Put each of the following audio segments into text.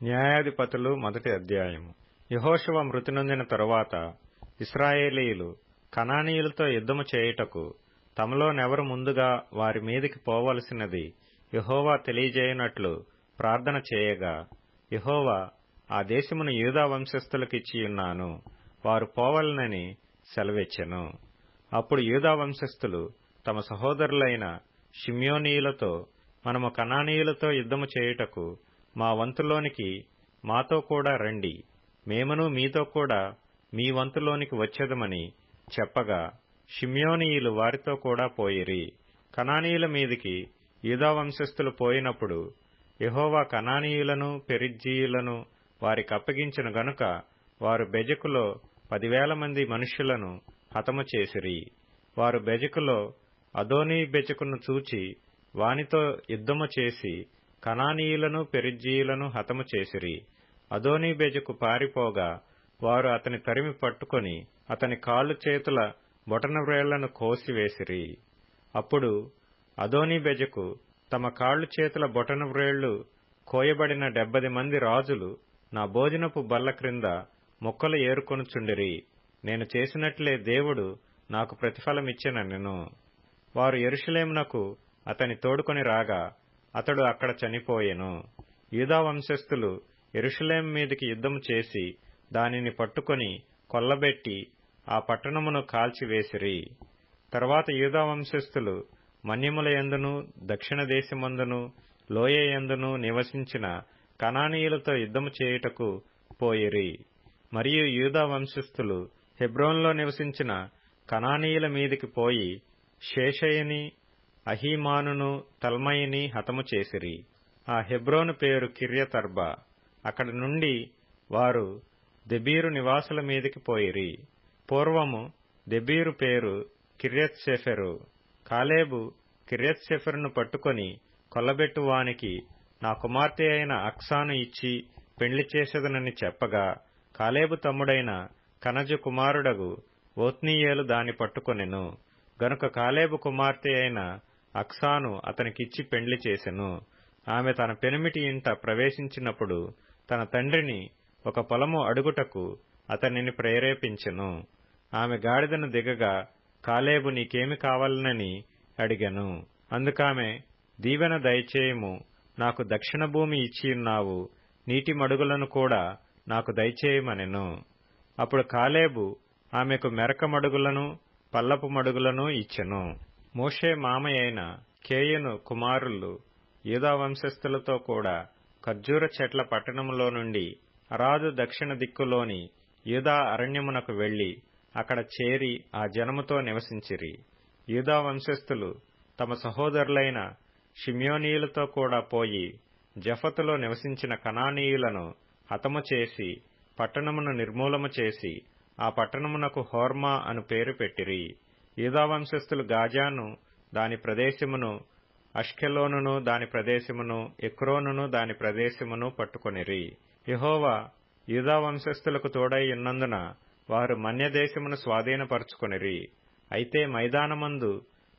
న్యాయాధిపతులు మొదటి అధ్యాయము. యెహోషువ మృతి నొందిన తరువాత ఇశ్రాయేలీయులు కనానీయులతో యుద్ధము చేయుటకు తమలోనెవరు ముందుగా వారి మీదికి పోవలసినది యెహోవా తెలియజేయునట్లు ప్రార్థన చేయగా, యెహోవా, ఆ దేశమును యూదా వంశస్థులకిచ్చియున్నాను, వారు పోవలెనని సెలవిచ్చెను. అప్పుడు యూదా వంశస్థులు తమ సహోదరులైన షిమ్యోనీయులతో, మనము కనానీయులతో యుద్ధము చేయుటకు మా వంతులోనికి మాతో కూడా రండి, మేమును మీతో కూడా మీ వంతులోనికి వచ్చెదమని చెప్పగా, షిమ్యోనీయులు వారితో కూడా పోయిరి. కనానీయుల మీదికి యూదా వంశస్థులు పోయినప్పుడు యెహోవా కనానీయులను పెరిజ్జీయులను వారికప్పగించిన గనుక వారు బెజకులో 10,000 మంది మనుష్యులను హతము చేసిరి. వారు బెజకులో అదోనీ బెజకును చూచి వానితో యుద్ధము చేసి కనానీయులను పెరిజ్జీయులను హతము చేసిరి. అదోనీ బెజకు పారిపోగా వారు అతని తరిమి పట్టుకొని అతని కాళ్ళు చేతుల బొటనవ్రేళ్లను కోసివేసిరి. అప్పుడు అదోనీ బెజకు, తమ కాళ్ళు చేతుల బొటనవ్రేళ్లు కోయబడిన 70 మంది రాజులు నా భోజనపు బల్ల క్రింద ముక్కలు ఏరుకొనుచుండిరి, నేను చేసినట్లే దేవుడు నాకు ప్రతిఫలమిచ్చెననెను. వారు యెరూషలేమునకు అతని తోడుకొని రాగా అతడు అక్కడ చనిపోయెను. యూదా వంశస్థులు యెరూషలేము మీదికి యుద్ధము చేసి దానిని పట్టుకొని కొల్లబెట్టి ఆ పట్టణమును కాల్చివేసిరి. తరువాత యూదా వంశస్థులు మన్యముల యందును దక్షిణ దేశమందును లోయ యందును నివసించిన కనానీయులతో యుద్ధము చేయుటకు పోయిరి. మరియు యూదా వంశస్థులు హెబ్రోనులో నివసించిన కనానీయుల మీదికి పోయి షేషయిని, అహీమానును, తల్మయిని హతము చేసిరి. ఆ హెబ్రోను పేరు కిర్యతర్బా. అక్కడి నుండి వారు దెబీరు నివాసుల మీదికి పోయిరి. పూర్వము దెబీరు పేరు కిర్యత్సెఫెరు. కాలేబు కిర్యత్సెఫెరును పట్టుకొని కొల్లబెట్టువానికి నా కుమార్తె అయిన అక్సాను ఇచ్చి పెండ్లి చేసేదనని చెప్పగా, కాలేబు తమ్ముడైన కనజు కుమారుడగు ఓత్నీయేలు దాని పట్టుకొనెను. గనుక కాలేబు కుమార్తె అయిన అక్సాను అతనికిచ్చి పెండ్లి చేసెను. ఆమె తన పెనిమిటి ఇంట ప్రవేశించినప్పుడు తన తండ్రిని ఒక పొలము అడుగుటకు అతనిని ప్రేరేపించెను. ఆమె గాడిదను దిగగా, కాలేబు, నీకేమి కావాలనని అడిగెను. అందుకామె, దీవెన దయచేయుము, నాకు దక్షిణ భూమి ఇచ్చియున్నావు, నీటి మడుగులను కూడా నాకు దయచేయమనెను. అప్పుడు కాలేబు ఆమెకు మెరక మడుగులను పల్లపు మడుగులను ఇచ్చెను. మోషే మామయైన కేయును కుమారులు యూదా వంశస్థులతో కూడా ఖర్జూర చెట్ల పట్టణములో నుండి అరాదు దక్షిణ దిక్కులోని యూదా అరణ్యమునకు వెళ్లి అక్కడ చేరి ఆ జనముతో నివసించిరి. యూదా వంశస్థులు తమ సహోదరులైన షిమ్యోనీయులతో కూడా పోయి జఫతులో నివసించిన కనానీయులను హతము చేసి పట్టణమును నిర్మూలము చేసి ఆ పట్టణమునకు హోర్మా అను పేరు పెట్టిరి. యూదా వంశస్థులు గాజాను దాని ప్రదేశమును, అష్కెలోనును దాని ప్రదేశమును, ఎక్రోనును దాని ప్రదేశమును పట్టుకొనిరి. యెహోవా యూదా వంశస్థులకు తోడై ఉన్నందున వారు మన్యదేశమును స్వాధీనపరచుకొనిరి. అయితే మైదానమందు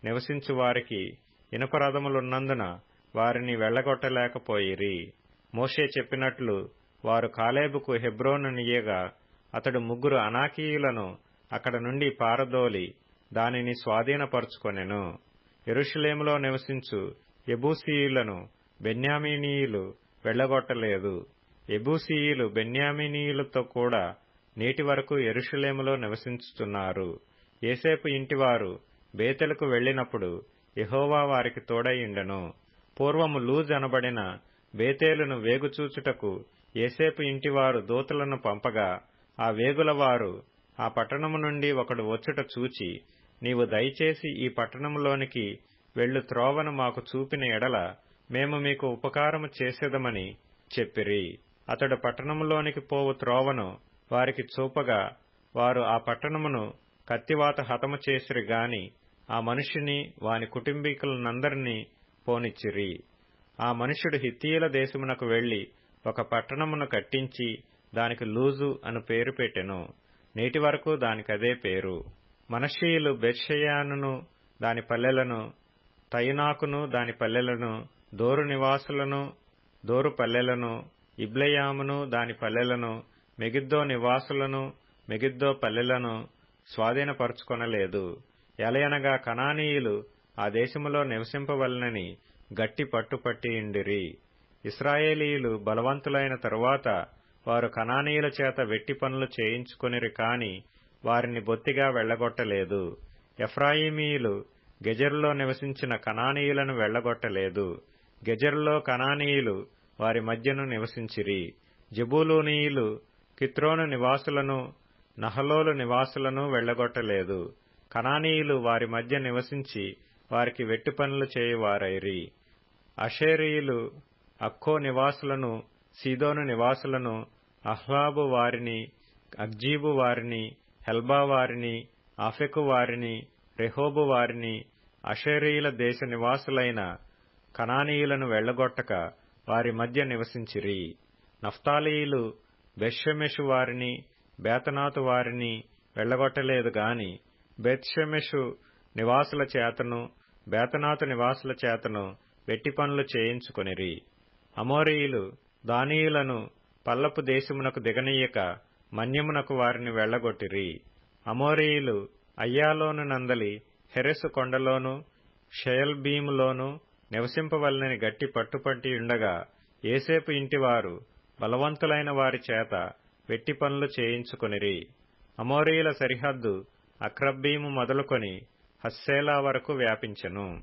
నివసించు వారికి ఇనుపరథములున్నందున వారిని వెళ్లగొట్టలేకపోయిరి. మోషే చెప్పినట్లు వారు కాలేబుకు హెబ్రోనునియ్యగా అతడు 3 అనాకీయులను అక్కడ నుండి పారదోలి దానిని స్వాధీనపరచుకొనెను. యెరూషలేములో నివసించు యెబూసీయులను బెన్యామీనీయులు వెళ్లగొట్టలేదు. యెబూసీయులు బెన్యామీనీయులతో కూడా నేటి వరకు యెరూషలేములో నివసించుతున్నారు. యోసేపు ఇంటివారు బేతెలుకు వెళ్లినప్పుడు యెహోవా వారికి తోడైయుండెను. పూర్వము లూజ్ అనబడిన బేతేలును వేగుచూచుటకు యోసేపు ఇంటివారు దూతలను పంపగా, ఆ వేగులవారు ఆ పట్టణము నుండి ఒకడు వచ్చుట చూచి, నీవు దయచేసి ఈ పట్టణములోనికి వెళ్ళు త్రోవను మాకు చూపిన ఎడల మేము మీకు ఉపకారము చేసేదమని చెప్పిరి. అతడు పట్టణములోనికి పోవు త్రోవను వారికి చూపగా వారు ఆ పట్టణమును కత్తివాత హతము చేసిరి గాని ఆ మనుష్యుని వాని కుటుంబీకులనందరినీ పోనిచ్చిరి. ఆ మనుష్యుడు హిత్తీయుల దేశమునకు వెళ్లి ఒక పట్టణమును కట్టించి దానికి లూజు అను పేరు పెట్టెను. నేటి వరకు దానికదే పేరు. మనష్షీయులు బెత్షెయానును దాని పల్లెలను, తయునాకును దాని పల్లెలను, దోరు నివాసులను, దోరు పల్లెలను, ఇబ్లెయామును దాని పల్లెలను, మెగిద్దో నివాసులను, మెగిద్దో పల్లెలను స్వాధీనపరుచుకొనలేదు. ఎలయనగా కనానీయులు ఆ దేశములో నివసింపవలనని గట్టి పట్టుపట్టియుండిరి. ఇశ్రాయేలీయులు బలవంతులైన తరువాత వారు కనానీయుల చేత వెట్టి పనులు చేయించుకొనిరి కాని వారిని బొత్తిగా వెళ్లగొట్టలేదు. ఎఫ్రాయిమీయులు గెజెరులో నివసించిన కనానీయులను వెళ్లగొట్టలేదు. గెజెరులో కనానీయులు వారి మధ్యను నివసించిరి. జెబూలూనీయులు కిత్రోను నివాసులను, నహలోలు నివాసులను వెళ్లగొట్టలేదు. కనానీయులు వారి మధ్య నివసించి వారికి వెట్టి పనులు చేయువారైరి. అషేరీయులు అక్కో నివాసులను, సీదోను నివాసులను, అహ్లాబు వారిని, అగ్జీబు వారిని, హెల్బా వారిని, ఆఫెకు వారిని, రెహోబు వారిని, అషేరీయుల దేశ నివాసులైన కనానీయులను వెళ్లగొట్టక వారి మధ్య నివసించిరి. నఫ్తాలీయులు బెత్షెమెషు వారిని, బేతనాతు వారిని వెళ్లగొట్టలేదు గాని బెత్షెమెషు నివాసుల చేతను, బేతనాతు నివాసుల చేతను వెట్టి పనులు చేయించుకొనిరి. అమోరీయులు దానీయులను పల్లపు దేశమునకు దిగనీయక మన్యమునకు వారిని వెళ్లగొట్టిరి. అమోరీయులు అయ్యాలోను నందలి హెరెసు కొండలోను, షయల్బీములోను నివసింపవలనని గట్టి పట్టుపట్టియుండగా ఏసేపు ఇంటివారు బలవంతులైన వారి చేత వెట్టి పనులు చేయించుకొనిరి. అమోరీయుల సరిహద్దు అక్రబ్బీము మొదలుకొని హస్సేలా వరకు వ్యాపించెను.